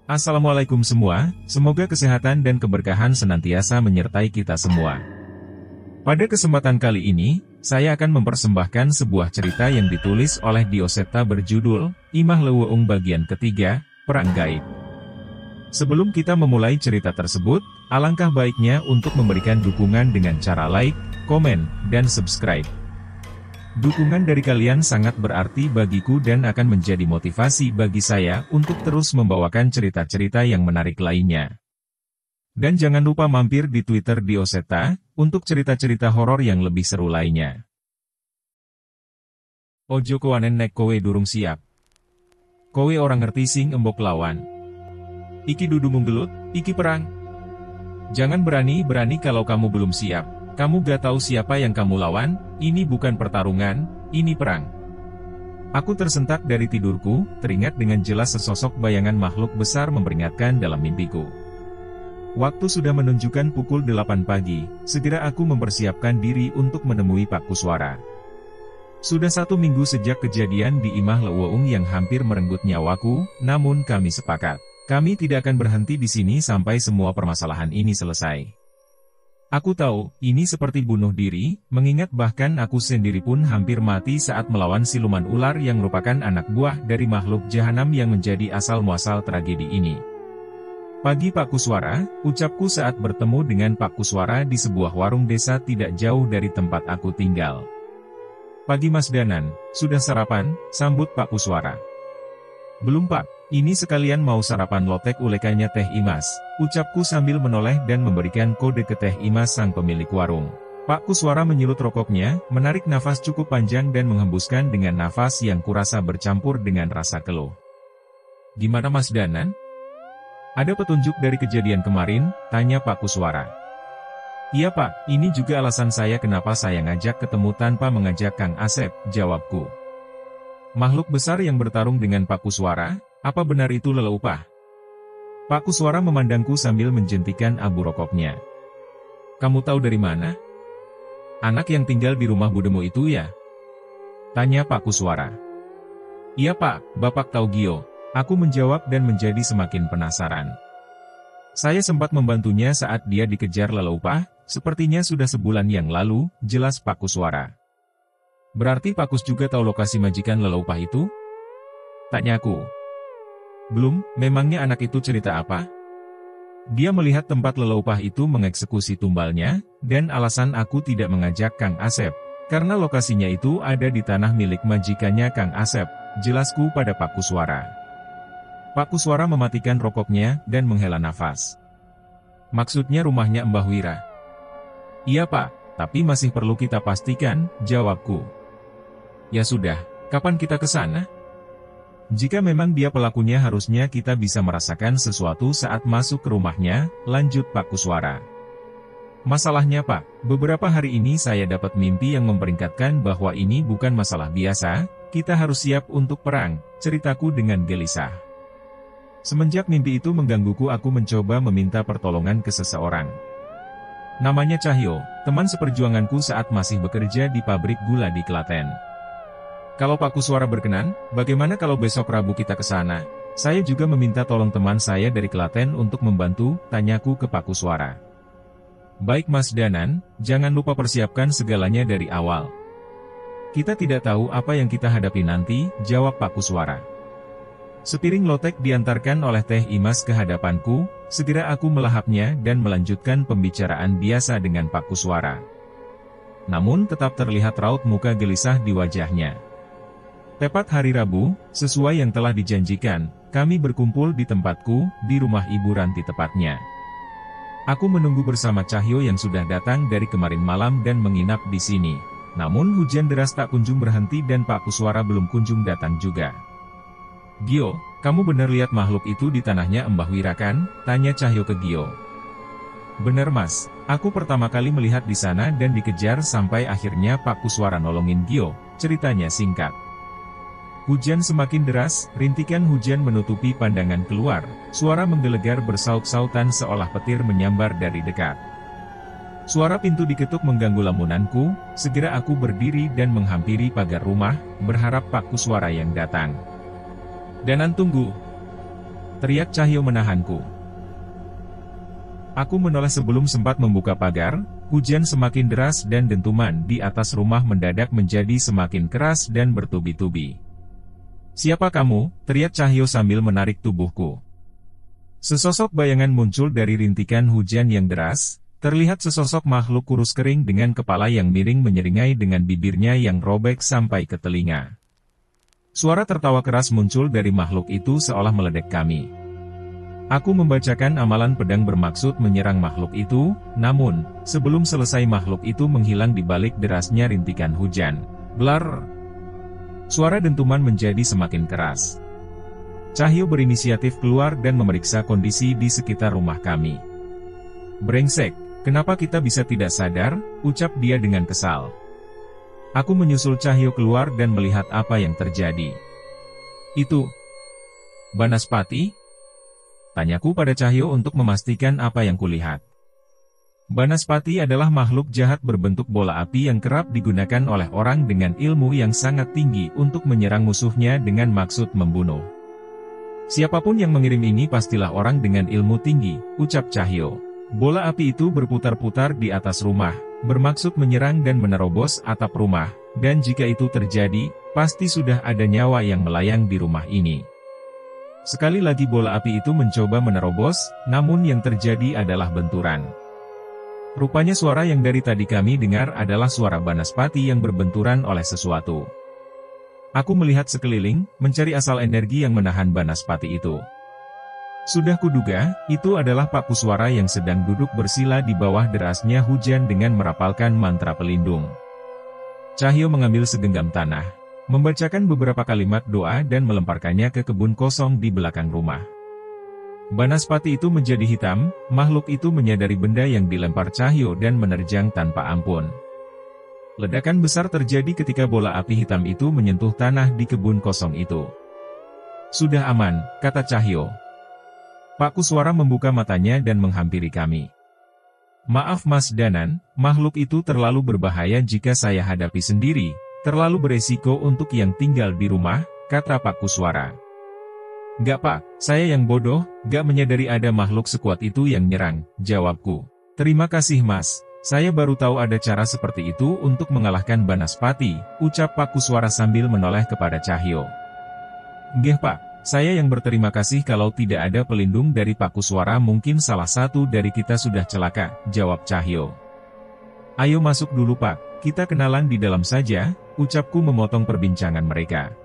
Assalamualaikum semua, semoga kesehatan dan keberkahan senantiasa menyertai kita semua. Pada kesempatan kali ini, saya akan mempersembahkan sebuah cerita yang ditulis oleh Dioseta berjudul, Imah Leuweung bagian ketiga, Perang Gaib. Sebelum kita memulai cerita tersebut, alangkah baiknya untuk memberikan dukungan dengan cara like, komen, dan subscribe. Dukungan dari kalian sangat berarti bagiku dan akan menjadi motivasi bagi saya untuk terus membawakan cerita-cerita yang menarik lainnya. Dan jangan lupa mampir di Twitter Dioseta, untuk cerita-cerita horor yang lebih seru lainnya. Ojo kowanen nek kowe durung siap. Kowe orang ngerti sing embok lawan. Iki dudu munggelut, iki perang. Jangan berani-berani kalau kamu belum siap. Kamu gak tahu siapa yang kamu lawan, ini bukan pertarungan, ini perang. Aku tersentak dari tidurku, teringat dengan jelas sesosok bayangan makhluk besar memperingatkan dalam mimpiku. Waktu sudah menunjukkan pukul 8 pagi, segera aku mempersiapkan diri untuk menemui Pak Kuswara. Sudah 1 minggu sejak kejadian di Imah Leuweung yang hampir merenggut nyawaku, namun kami sepakat. Kami tidak akan berhenti di sini sampai semua permasalahan ini selesai. Aku tahu, ini seperti bunuh diri, mengingat bahkan aku sendiri pun hampir mati saat melawan siluman ular yang merupakan anak buah dari makhluk jahanam yang menjadi asal-muasal tragedi ini. Pagi Pak Kuswara, ucapku saat bertemu dengan Pak Kuswara di sebuah warung desa tidak jauh dari tempat aku tinggal. Pagi Mas Danan, sudah sarapan? Sambut Pak Kuswara. Belum Pak, ini sekalian mau sarapan lotek ulekannya Teh Imas, ucapku sambil menoleh dan memberikan kode ke Teh Imas sang pemilik warung. Pak Kuswara menyilut rokoknya, menarik nafas cukup panjang dan menghembuskan dengan nafas yang kurasa bercampur dengan rasa keluh. Gimana Mas Danan? Ada petunjuk dari kejadian kemarin? Tanya Pak Kuswara. Iya Pak, ini juga alasan saya kenapa saya ngajak ketemu tanpa mengajak Kang Asep, jawabku. Makhluk besar yang bertarung dengan Pak Kuswara, apa benar itu Leleupah? Pak Kuswara memandangku sambil menjentikan abu rokoknya. Kamu tahu dari mana? Anak yang tinggal di rumah budemu itu ya? Tanya Pak Kuswara. Iya Pak, Bapak tahu Gio. Aku menjawab dan menjadi semakin penasaran. Saya sempat membantunya saat dia dikejar Leleupah, sepertinya sudah sebulan yang lalu, jelas Pak Kuswara. Berarti Pak Kus juga tahu lokasi majikan Leleupah itu? Tanyaku. Belum, memangnya anak itu cerita apa? Dia melihat tempat Leleupah itu mengeksekusi tumbalnya, dan alasan aku tidak mengajak Kang Asep, karena lokasinya itu ada di tanah milik majikannya Kang Asep, jelasku pada Pak Kuswara. Pak Kuswara mematikan rokoknya, dan menghela nafas. Maksudnya rumahnya Mbah Wira? Iya Pak, tapi masih perlu kita pastikan, jawabku. Ya sudah, kapan kita ke sana? Jika memang dia pelakunya harusnya kita bisa merasakan sesuatu saat masuk ke rumahnya, lanjut Pak Kuswara. Masalahnya Pak, beberapa hari ini saya dapat mimpi yang memperingatkan bahwa ini bukan masalah biasa, kita harus siap untuk perang, ceritaku dengan gelisah. Semenjak mimpi itu menggangguku aku mencoba meminta pertolongan ke seseorang. Namanya Cahyo, teman seperjuanganku saat masih bekerja di pabrik gula di Klaten. Kalau Pak Kuswara berkenan, bagaimana kalau besok Rabu kita ke sana? Saya juga meminta tolong teman saya dari Klaten untuk membantu, tanyaku ke Pak Kuswara. Baik Mas Danan, jangan lupa persiapkan segalanya dari awal. Kita tidak tahu apa yang kita hadapi nanti, jawab Pak Kuswara. Sepiring lotek diantarkan oleh Teh Imas ke hadapanku, segera aku melahapnya dan melanjutkan pembicaraan biasa dengan Pak Kuswara. Namun tetap terlihat raut muka gelisah di wajahnya. Tepat hari Rabu, sesuai yang telah dijanjikan, kami berkumpul di tempatku, di rumah Ibu Ranti tepatnya. Aku menunggu bersama Cahyo yang sudah datang dari kemarin malam dan menginap di sini. Namun hujan deras tak kunjung berhenti dan Pak Kuswara belum kunjung datang juga. Gio, kamu benar lihat makhluk itu di tanahnya Mbah Wira kan? Tanya Cahyo ke Gio. Bener Mas, aku pertama kali melihat di sana dan dikejar sampai akhirnya Pak Kuswara nolongin Gio, ceritanya singkat. Hujan semakin deras, rintikan hujan menutupi pandangan keluar, suara menggelegar bersaut-sautan seolah petir menyambar dari dekat. Suara pintu diketuk mengganggu lamunanku, segera aku berdiri dan menghampiri pagar rumah, berharap Pak Kuswara yang datang. Danan tunggu. teriak Cahyo menahanku. Aku menoleh sebelum sempat membuka pagar. Hujan semakin deras dan dentuman di atas rumah mendadak menjadi semakin keras dan bertubi-tubi. "Siapa kamu?" teriak Cahyo sambil menarik tubuhku. Sesosok bayangan muncul dari rintikan hujan yang deras. Terlihat sesosok makhluk kurus kering dengan kepala yang miring menyeringai dengan bibirnya yang robek sampai ke telinga. Suara tertawa keras muncul dari makhluk itu seolah meledek kami. Aku membacakan amalan pedang bermaksud menyerang makhluk itu, namun, sebelum selesai makhluk itu menghilang di balik derasnya rintikan hujan. Blar! Suara dentuman menjadi semakin keras. Cahyo berinisiatif keluar dan memeriksa kondisi di sekitar rumah kami. "Brengsek, kenapa kita bisa tidak sadar?" ucap dia dengan kesal. Aku menyusul Cahyo keluar dan melihat apa yang terjadi. "Itu Banaspati?" tanyaku pada Cahyo untuk memastikan apa yang kulihat. Banaspati adalah makhluk jahat berbentuk bola api yang kerap digunakan oleh orang dengan ilmu yang sangat tinggi untuk menyerang musuhnya dengan maksud membunuh. "Siapapun yang mengirim ini pastilah orang dengan ilmu tinggi," ucap Cahyo. Bola api itu berputar-putar di atas rumah, bermaksud menyerang dan menerobos atap rumah, dan jika itu terjadi, pasti sudah ada nyawa yang melayang di rumah ini. Sekali lagi bola api itu mencoba menerobos, namun yang terjadi adalah benturan. Rupanya suara yang dari tadi kami dengar adalah suara Banaspati yang berbenturan oleh sesuatu. Aku melihat sekeliling, mencari asal energi yang menahan Banaspati itu. Sudah kuduga, itu adalah Pak Kuswara yang sedang duduk bersila di bawah derasnya hujan dengan merapalkan mantra pelindung. Cahyo mengambil segenggam tanah, membacakan beberapa kalimat doa dan melemparkannya ke kebun kosong di belakang rumah. Banaspati itu menjadi hitam, makhluk itu menyadari benda yang dilempar Cahyo dan menerjang tanpa ampun. Ledakan besar terjadi ketika bola api hitam itu menyentuh tanah di kebun kosong itu. "Sudah aman," kata Cahyo. Pak Kuswara membuka matanya dan menghampiri kami. "Maaf Mas Danan, makhluk itu terlalu berbahaya jika saya hadapi sendiri. Terlalu beresiko untuk yang tinggal di rumah," kata Pak Kuswara. "Gak Pak, saya yang bodoh, gak menyadari ada makhluk sekuat itu yang nyerang," jawabku. "Terima kasih Mas, saya baru tahu ada cara seperti itu untuk mengalahkan Banaspati," ucap Pak Kuswara sambil menoleh kepada Cahyo. "Nggih Pak, saya yang berterima kasih. Kalau tidak ada pelindung dari Pak Kuswara mungkin salah satu dari kita sudah celaka," jawab Cahyo. "Ayo masuk dulu Pak, kita kenalan di dalam saja," ucapku memotong perbincangan mereka.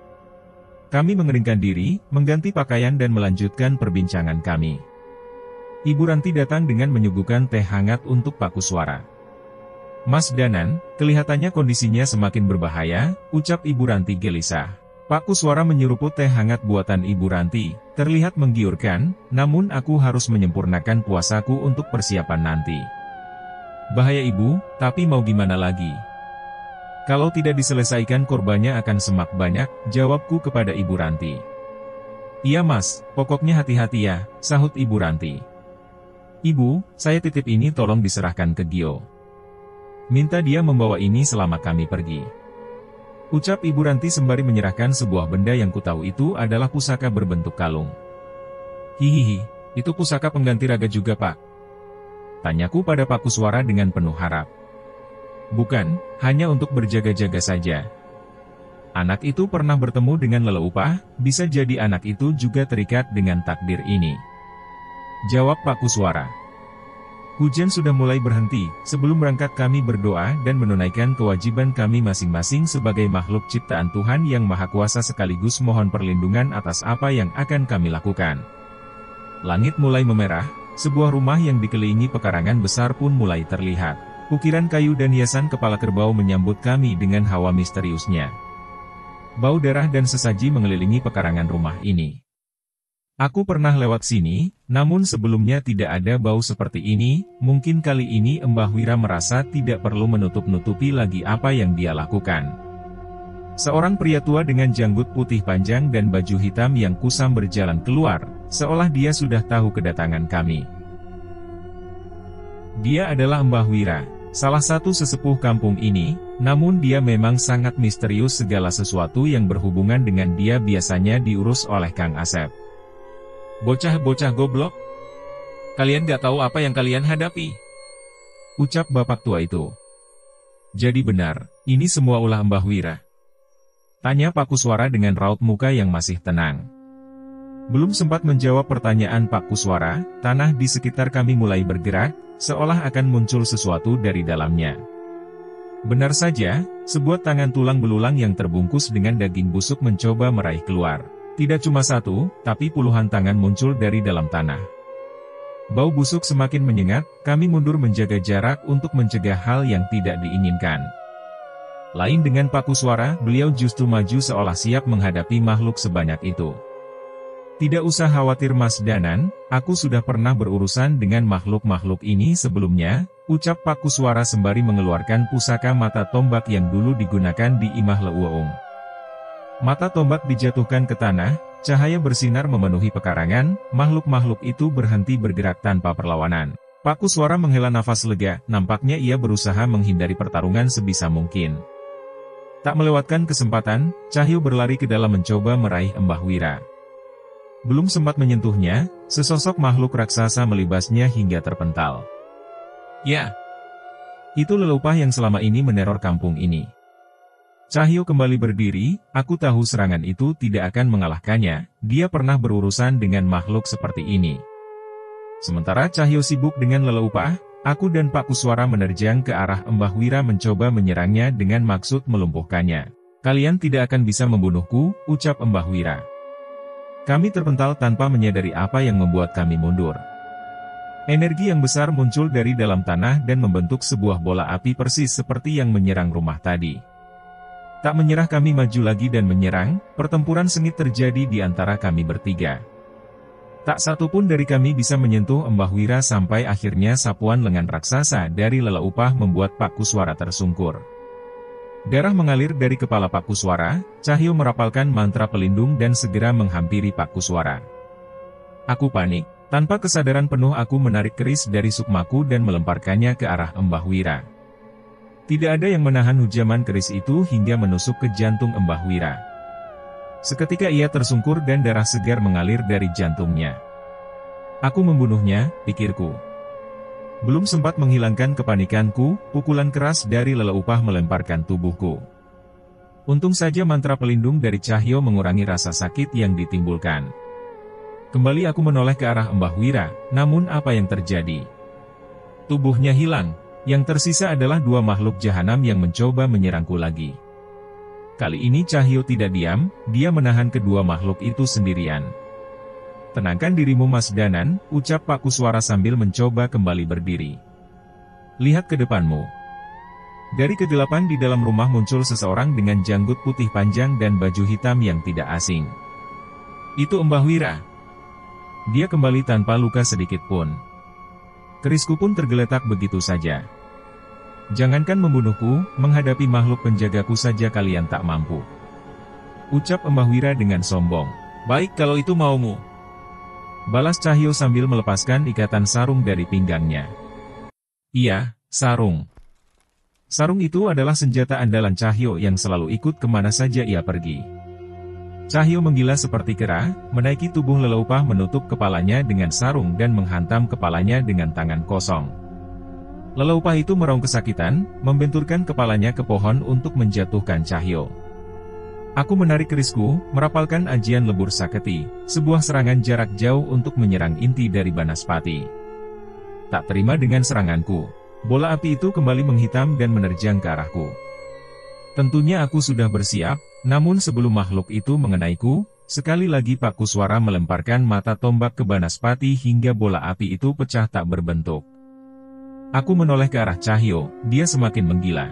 Kami mengeringkan diri, mengganti pakaian dan melanjutkan perbincangan kami. Ibu Ranti datang dengan menyuguhkan teh hangat untuk Pak Kuswara. "Mas Danan, kelihatannya kondisinya semakin berbahaya," ucap Ibu Ranti gelisah. Pak Kuswara menyeruput teh hangat buatan Ibu Ranti, terlihat menggiurkan, namun aku harus menyempurnakan puasaku untuk persiapan nanti. "Bahaya Ibu, tapi mau gimana lagi? Kalau tidak diselesaikan korbannya akan semak banyak," jawabku kepada Ibu Ranti. "Iya Mas, pokoknya hati-hati ya," sahut Ibu Ranti. "Ibu, saya titip ini tolong diserahkan ke Gio. Minta dia membawa ini selama kami pergi," ucap Ibu Ranti sembari menyerahkan sebuah benda yang kutahu itu adalah pusaka berbentuk kalung. "Hihihi, itu pusaka pengganti raga juga Pak?" tanyaku pada Pak Kuswara dengan penuh harap. "Bukan, hanya untuk berjaga-jaga saja. Anak itu pernah bertemu dengan leluhur, bisa jadi anak itu juga terikat dengan takdir ini," jawab Pak Kuswara. Hujan sudah mulai berhenti. Sebelum berangkat kami berdoa dan menunaikan kewajiban kami masing-masing sebagai makhluk ciptaan Tuhan yang Maha Kuasa sekaligus mohon perlindungan atas apa yang akan kami lakukan. Langit mulai memerah, sebuah rumah yang dikelilingi pekarangan besar pun mulai terlihat. Ukiran kayu dan hiasan kepala kerbau menyambut kami dengan hawa misteriusnya. Bau darah dan sesaji mengelilingi pekarangan rumah ini. Aku pernah lewat sini, namun sebelumnya tidak ada bau seperti ini. Mungkin kali ini Mbah Wira merasa tidak perlu menutup-nutupi lagi apa yang dia lakukan. Seorang pria tua dengan janggut putih panjang dan baju hitam yang kusam berjalan keluar, seolah dia sudah tahu kedatangan kami. Dia adalah Mbah Wira, salah satu sesepuh kampung ini, namun dia memang sangat misterius. Segala sesuatu yang berhubungan dengan dia biasanya diurus oleh Kang Asep. Bocah-bocah goblok. Kalian gak tahu apa yang kalian hadapi. Ucap bapak tua itu. Jadi benar, ini semua ulah Mbah Wira. Tanya Pak Kuswara dengan raut muka yang masih tenang. Belum sempat menjawab pertanyaan Pak Kuswara, tanah di sekitar kami mulai bergerak, seolah akan muncul sesuatu dari dalamnya. Benar saja, sebuah tangan tulang belulang yang terbungkus dengan daging busuk mencoba meraih keluar. Tidak cuma satu, tapi puluhan tangan muncul dari dalam tanah. Bau busuk semakin menyengat, kami mundur menjaga jarak untuk mencegah hal yang tidak diinginkan. Lain dengan Pak Kuswara, beliau justru maju seolah siap menghadapi makhluk sebanyak itu. Tidak usah khawatir Mas Danan, aku sudah pernah berurusan dengan makhluk-makhluk ini sebelumnya, ucap Pak Kuswara sembari mengeluarkan pusaka mata tombak yang dulu digunakan di Imah Leuweung. Mata tombak dijatuhkan ke tanah, cahaya bersinar memenuhi pekarangan, makhluk-makhluk itu berhenti bergerak tanpa perlawanan. Pak Kuswara menghela nafas lega, nampaknya ia berusaha menghindari pertarungan sebisa mungkin. Tak melewatkan kesempatan, Cahyo berlari ke dalam mencoba meraih Mbah Wira. Belum sempat menyentuhnya, sesosok makhluk raksasa melibasnya hingga terpental. Ya, itu leluhur yang selama ini meneror kampung ini. Cahyo kembali berdiri, aku tahu serangan itu tidak akan mengalahkannya, dia pernah berurusan dengan makhluk seperti ini. Sementara Cahyo sibuk dengan leluhur, aku dan Pak Kuswara menerjang ke arah Mbah Wira mencoba menyerangnya dengan maksud melumpuhkannya. Kalian tidak akan bisa membunuhku, ucap Mbah Wira. Kami terpental tanpa menyadari apa yang membuat kami mundur. Energi yang besar muncul dari dalam tanah dan membentuk sebuah bola api persis seperti yang menyerang rumah tadi. Tak menyerah kami maju lagi dan menyerang, pertempuran sengit terjadi di antara kami bertiga. Tak satu pun dari kami bisa menyentuh Mbah Wira sampai akhirnya sapuan lengan raksasa dari leluhur membuat Pak Kuswara tersungkur. Darah mengalir dari kepala Pak Kuswara, Cahyo merapalkan mantra pelindung dan segera menghampiri Pak Kuswara. Aku panik, tanpa kesadaran penuh aku menarik keris dari sukmaku dan melemparkannya ke arah Mbah Wira. Tidak ada yang menahan hujaman keris itu hingga menusuk ke jantung Mbah Wira. Seketika ia tersungkur dan darah segar mengalir dari jantungnya. Aku membunuhnya, pikirku. Belum sempat menghilangkan kepanikanku, pukulan keras dari leluhur melemparkan tubuhku. Untung saja mantra pelindung dari Cahyo mengurangi rasa sakit yang ditimbulkan. Kembali aku menoleh ke arah Mbah Wira, namun apa yang terjadi? Tubuhnya hilang. Yang tersisa adalah dua makhluk jahanam yang mencoba menyerangku lagi. Kali ini Cahyo tidak diam, dia menahan kedua makhluk itu sendirian. Tenangkan dirimu Mas Danan, ucap Pak Kuswara sambil mencoba kembali berdiri. Lihat ke depanmu. Dari kegelapan di dalam rumah muncul seseorang dengan janggut putih panjang dan baju hitam yang tidak asing. Itu Mbah Wira. Dia kembali tanpa luka sedikit pun. Kerisku pun tergeletak begitu saja. Jangankan membunuhku, menghadapi makhluk penjagaku saja kalian tak mampu. Ucap Mbah Wira dengan sombong. Baik kalau itu maumu. Balas Cahyo sambil melepaskan ikatan sarung dari pinggangnya. Iya, sarung. Sarung itu adalah senjata andalan Cahyo yang selalu ikut kemana saja ia pergi. Cahyo menggila seperti kera, menaiki tubuh leluhur menutup kepalanya dengan sarung dan menghantam kepalanya dengan tangan kosong. Leluhur itu meraung kesakitan, membenturkan kepalanya ke pohon untuk menjatuhkan Cahyo. Aku menarik kerisku, merapalkan ajian lebur saketi, sebuah serangan jarak jauh untuk menyerang inti dari Banaspati. Tak terima dengan seranganku, bola api itu kembali menghitam dan menerjang ke arahku. Tentunya aku sudah bersiap, namun sebelum makhluk itu mengenaiku, sekali lagi Pak Kuswara melemparkan mata tombak ke Banaspati hingga bola api itu pecah tak berbentuk. Aku menoleh ke arah Cahyo, dia semakin menggila.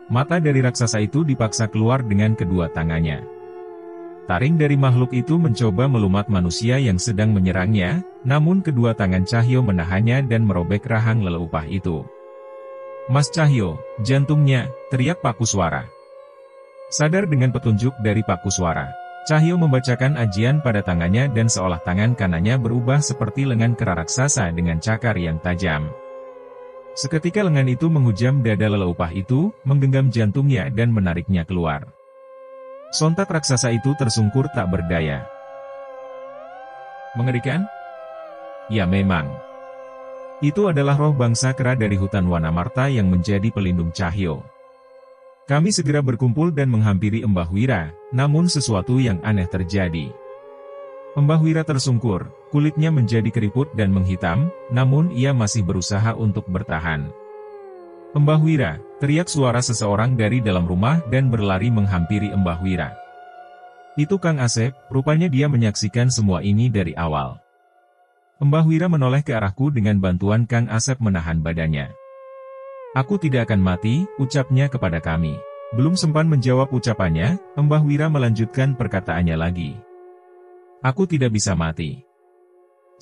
Mata dari raksasa itu dipaksa keluar dengan kedua tangannya. Taring dari makhluk itu mencoba melumat manusia yang sedang menyerangnya, namun kedua tangan Cahyo menahannya dan merobek rahang leluhur itu. Mas Cahyo, jantungnya, teriak Pak Kuswara. Sadar dengan petunjuk dari Pak Kuswara, Cahyo membacakan ajian pada tangannya dan seolah tangan kanannya berubah seperti lengan kera raksasa dengan cakar yang tajam. Seketika lengan itu menghujam dada leluhur itu, menggenggam jantungnya dan menariknya keluar. Sontak raksasa itu tersungkur tak berdaya. Mengerikan? Ya memang. Itu adalah roh bangsa kera dari hutan Wanamarta yang menjadi pelindung Cahyo. Kami segera berkumpul dan menghampiri Mbah Wira, namun sesuatu yang aneh terjadi. Mbah Wira tersungkur, kulitnya menjadi keriput dan menghitam, namun ia masih berusaha untuk bertahan. Mbah Wira, teriak suara seseorang dari dalam rumah dan berlari menghampiri Mbah Wira. Itu Kang Asep, rupanya dia menyaksikan semua ini dari awal. Mbah Wira menoleh ke arahku dengan bantuan Kang Asep menahan badannya. Aku tidak akan mati, ucapnya kepada kami. Belum sempat menjawab ucapannya, Mbah Wira melanjutkan perkataannya lagi. Aku tidak bisa mati.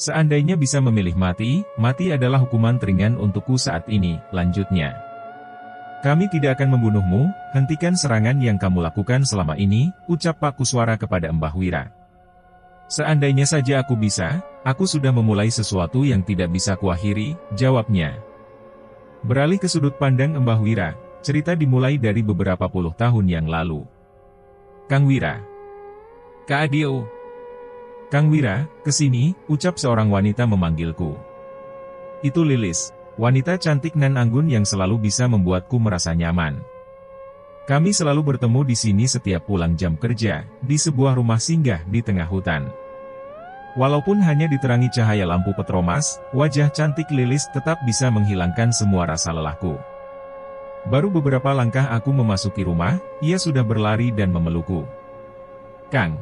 Seandainya bisa memilih mati, mati adalah hukuman teringan untukku saat ini, lanjutnya. Kami tidak akan membunuhmu, hentikan serangan yang kamu lakukan selama ini, ucap Pak Kuswara kepada Mbah Wira. Seandainya saja aku bisa, aku sudah memulai sesuatu yang tidak bisa kuakhiri, jawabnya. Beralih ke sudut pandang Mbah Wira, cerita dimulai dari beberapa puluh tahun yang lalu. Kang Wira. Kak Adio. Kang Wira, kesini, ucap seorang wanita memanggilku. Itu Lilis, wanita cantik nan anggun yang selalu bisa membuatku merasa nyaman. Kami selalu bertemu di sini setiap pulang jam kerja, di sebuah rumah singgah di tengah hutan. Walaupun hanya diterangi cahaya lampu petromas, wajah cantik Lilis tetap bisa menghilangkan semua rasa lelahku. Baru beberapa langkah aku memasuki rumah, ia sudah berlari dan memelukku. Kang.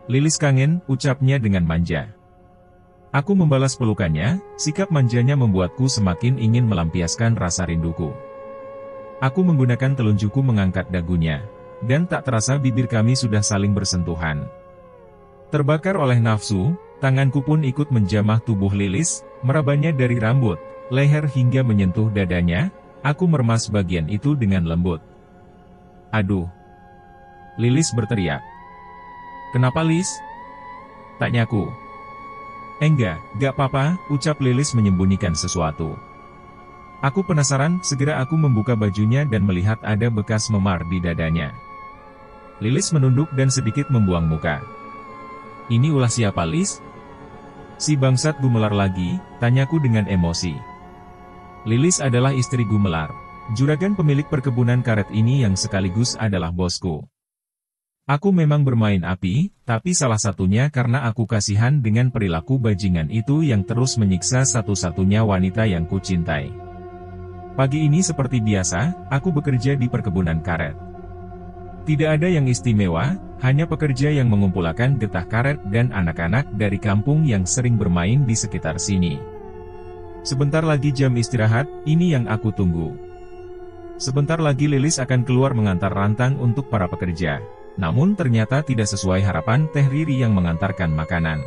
Lilis kangen, ucapnya dengan manja. Aku membalas pelukannya, sikap manjanya membuatku semakin ingin melampiaskan rasa rinduku. Aku menggunakan telunjukku mengangkat dagunya, dan tak terasa bibir kami sudah saling bersentuhan. Terbakar oleh nafsu, tanganku pun ikut menjamah tubuh Lilis, merabanya dari rambut, leher hingga menyentuh dadanya, aku meremas bagian itu dengan lembut. Aduh! Lilis berteriak. Kenapa Lis? Tanyaku. Enggak, gak apa-apa, ucap Lilis menyembunyikan sesuatu. Aku penasaran, segera aku membuka bajunya dan melihat ada bekas memar di dadanya. Lilis menunduk dan sedikit membuang muka. Ini ulah siapa Lis? Si bangsat Gumelar lagi, tanyaku dengan emosi. Lilis adalah istri Gumelar, juragan pemilik perkebunan karet ini yang sekaligus adalah bosku. Aku memang bermain api, tapi salah satunya karena aku kasihan dengan perilaku bajingan itu yang terus menyiksa satu-satunya wanita yang kucintai. Pagi ini seperti biasa, aku bekerja di perkebunan karet. Tidak ada yang istimewa, hanya pekerja yang mengumpulkan getah karet dan anak-anak dari kampung yang sering bermain di sekitar sini. Sebentar lagi jam istirahat, ini yang aku tunggu. Sebentar lagi Lilis akan keluar mengantar rantang untuk para pekerja. Namun ternyata tidak sesuai harapan Teh Riri yang mengantarkan makanan.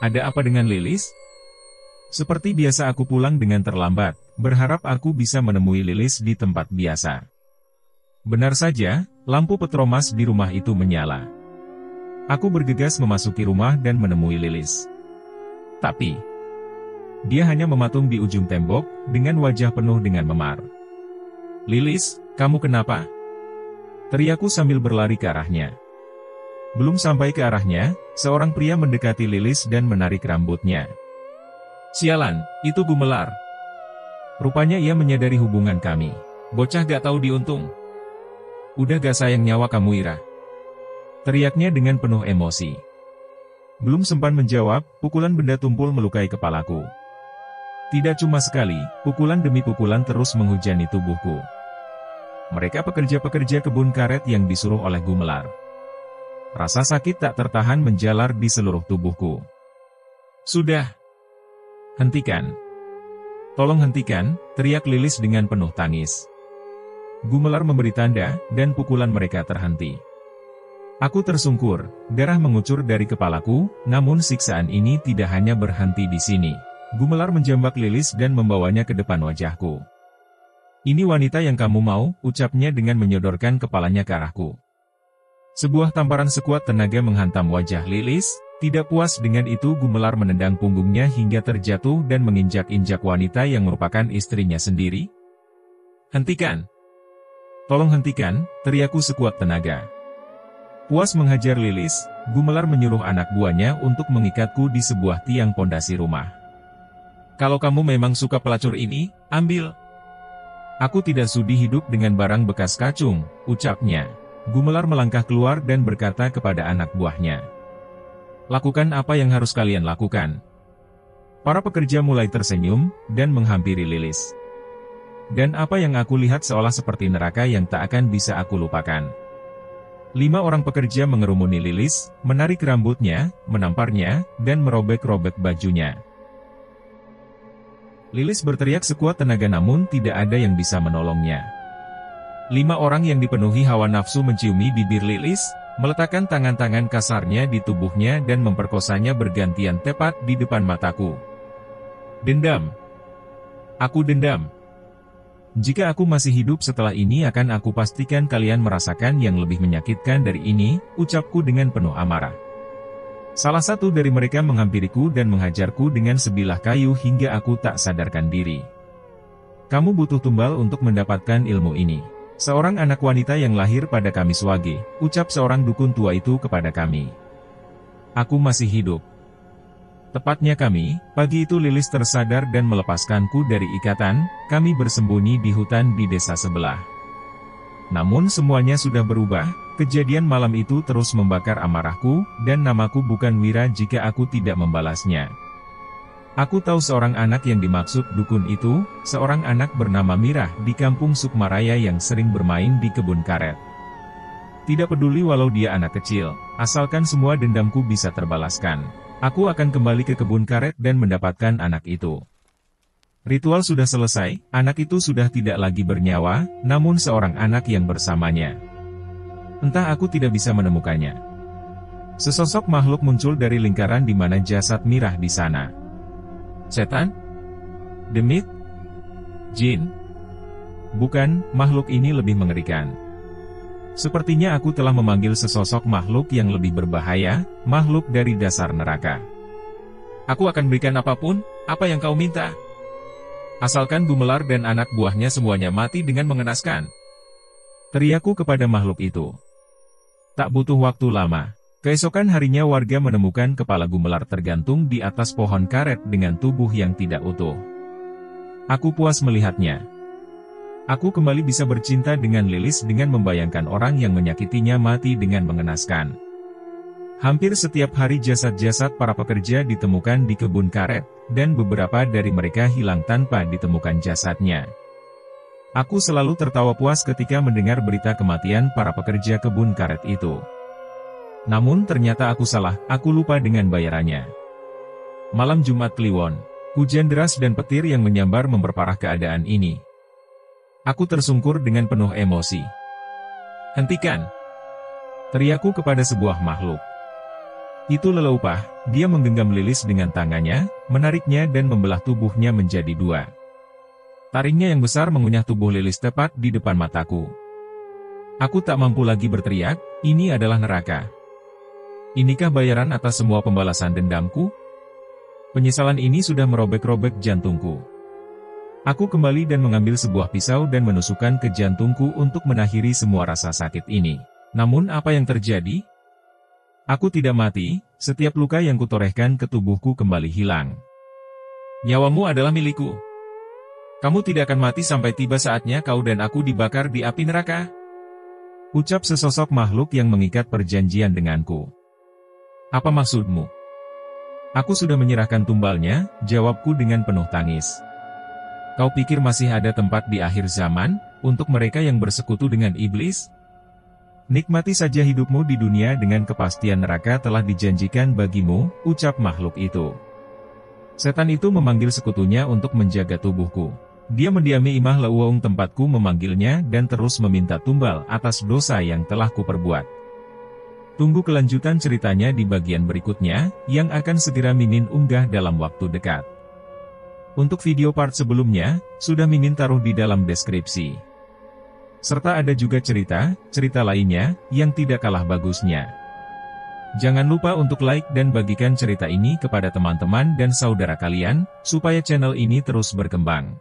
Ada apa dengan Lilis? Seperti biasa aku pulang dengan terlambat, berharap aku bisa menemui Lilis di tempat biasa. Benar saja, lampu petromas di rumah itu menyala. Aku bergegas memasuki rumah dan menemui Lilis. Tapi, dia hanya mematung di ujung tembok, dengan wajah penuh dengan memar. Lilis, kamu kenapa? Teriakku sambil berlari ke arahnya. Belum sampai ke arahnya, seorang pria mendekati Lilis dan menarik rambutnya. Sialan, itu Gumelar. Rupanya ia menyadari hubungan kami. Bocah gak tahu diuntung. Udah gak sayang nyawa kamu Ira? Teriaknya dengan penuh emosi. Belum sempat menjawab, pukulan benda tumpul melukai kepalaku. Tidak cuma sekali, pukulan demi pukulan terus menghujani tubuhku. Mereka pekerja-pekerja kebun karet yang disuruh oleh Gumelar. Rasa sakit tak tertahan menjalar di seluruh tubuhku. Sudah. Hentikan. Tolong hentikan, teriak Lilis dengan penuh tangis. Gumelar memberi tanda, dan pukulan mereka terhenti. Aku tersungkur, darah mengucur dari kepalaku, namun siksaan ini tidak hanya berhenti di sini. Gumelar menjambak Lilis dan membawanya ke depan wajahku. Ini wanita yang kamu mau, ucapnya dengan menyodorkan kepalanya ke arahku. Sebuah tamparan sekuat tenaga menghantam wajah Lilis, tidak puas dengan itu Gumelar menendang punggungnya hingga terjatuh dan menginjak-injak wanita yang merupakan istrinya sendiri. Hentikan! Tolong hentikan, teriakku sekuat tenaga. Puas menghajar Lilis, Gumelar menyuruh anak buahnya untuk mengikatku di sebuah tiang pondasi rumah. Kalau kamu memang suka pelacur ini, ambil. Aku tidak sudi hidup dengan barang bekas kacung, ucapnya. Gumelar melangkah keluar dan berkata kepada anak buahnya. Lakukan apa yang harus kalian lakukan. Para pekerja mulai tersenyum, dan menghampiri Lilis. Dan apa yang aku lihat seolah seperti neraka yang tak akan bisa aku lupakan. 5 orang pekerja mengerumuni Lilis, menarik rambutnya, menamparnya, dan merobek-robek bajunya. Lilis berteriak sekuat tenaga namun tidak ada yang bisa menolongnya. 5 orang yang dipenuhi hawa nafsu menciumi bibir Lilis, meletakkan tangan-tangan kasarnya di tubuhnya dan memperkosanya bergantian tepat di depan mataku. Dendam. Aku dendam. Jika aku masih hidup setelah ini akan aku pastikan kalian merasakan yang lebih menyakitkan dari ini, ucapku dengan penuh amarah. Salah satu dari mereka menghampiriku dan menghajarku dengan sebilah kayu hingga aku tak sadarkan diri. Kamu butuh tumbal untuk mendapatkan ilmu ini. Seorang anak wanita yang lahir pada Kamis Wage, ucap seorang dukun tua itu kepada kami. Aku masih hidup. Tepatnya pagi itu Lilis tersadar dan melepaskanku dari ikatan, kami bersembunyi di hutan di desa sebelah. Namun semuanya sudah berubah, kejadian malam itu terus membakar amarahku, dan namaku bukan Wira jika aku tidak membalasnya. Aku tahu seorang anak yang dimaksud dukun itu, seorang anak bernama Mirah di kampung Sukmaraya yang sering bermain di kebun karet. Tidak peduli walau dia anak kecil, asalkan semua dendamku bisa terbalaskan. Aku akan kembali ke kebun karet dan mendapatkan anak itu. Ritual sudah selesai, anak itu sudah tidak lagi bernyawa, namun seorang anak yang bersamanya. Entah aku tidak bisa menemukannya. Sesosok makhluk muncul dari lingkaran di mana jasad Mirah di sana. Setan? Demit? Jin? Bukan, makhluk ini lebih mengerikan. Sepertinya aku telah memanggil sesosok makhluk yang lebih berbahaya, makhluk dari dasar neraka. Aku akan berikan apapun, apa yang kau minta. Asalkan Gumelar dan anak buahnya semuanya mati dengan mengenaskan. Teriakku kepada makhluk itu. Tak butuh waktu lama. Keesokan harinya warga menemukan kepala Gumelar tergantung di atas pohon karet dengan tubuh yang tidak utuh. Aku puas melihatnya. Aku kembali bisa bercinta dengan Lilis dengan membayangkan orang yang menyakitinya mati dengan mengenaskan. Hampir setiap hari jasad-jasad para pekerja ditemukan di kebun karet, dan beberapa dari mereka hilang tanpa ditemukan jasadnya. Aku selalu tertawa puas ketika mendengar berita kematian para pekerja kebun karet itu. Namun ternyata aku salah, aku lupa dengan bayarannya. Malam Jumat Kliwon, hujan deras dan petir yang menyambar memperparah keadaan ini. Aku tersungkur dengan penuh emosi. Hentikan! Teriakku kepada sebuah makhluk. Itu leluhur, dia menggenggam Lilis dengan tangannya, menariknya dan membelah tubuhnya menjadi 2. Taringnya yang besar mengunyah tubuh Lilis tepat di depan mataku. Aku tak mampu lagi berteriak, ini adalah neraka. Inikah bayaran atas semua pembalasan dendamku? Penyesalan ini sudah merobek-robek jantungku. Aku kembali dan mengambil sebuah pisau dan menusukkan ke jantungku untuk mengakhiri semua rasa sakit ini. Namun apa yang terjadi? Aku tidak mati, setiap luka yang kutorehkan ke tubuhku kembali hilang. Nyawamu adalah milikku. Kamu tidak akan mati sampai tiba saatnya kau dan aku dibakar di api neraka. Ucap sesosok makhluk yang mengikat perjanjian denganku. Apa maksudmu? Aku sudah menyerahkan tumbalnya, jawabku dengan penuh tangis. Kau pikir masih ada tempat di akhir zaman, untuk mereka yang bersekutu dengan iblis? Nikmati saja hidupmu di dunia dengan kepastian neraka telah dijanjikan bagimu, ucap makhluk itu. Setan itu memanggil sekutunya untuk menjaga tubuhku. Dia mendiami imah leuweung tempatku memanggilnya dan terus meminta tumbal atas dosa yang telah kuperbuat. Tunggu kelanjutan ceritanya di bagian berikutnya, yang akan segera Mimin unggah dalam waktu dekat. Untuk video part sebelumnya, sudah Mimin taruh di dalam deskripsi. Serta ada juga cerita lainnya, yang tidak kalah bagusnya. Jangan lupa untuk like dan bagikan cerita ini kepada teman-teman dan saudara kalian, supaya channel ini terus berkembang.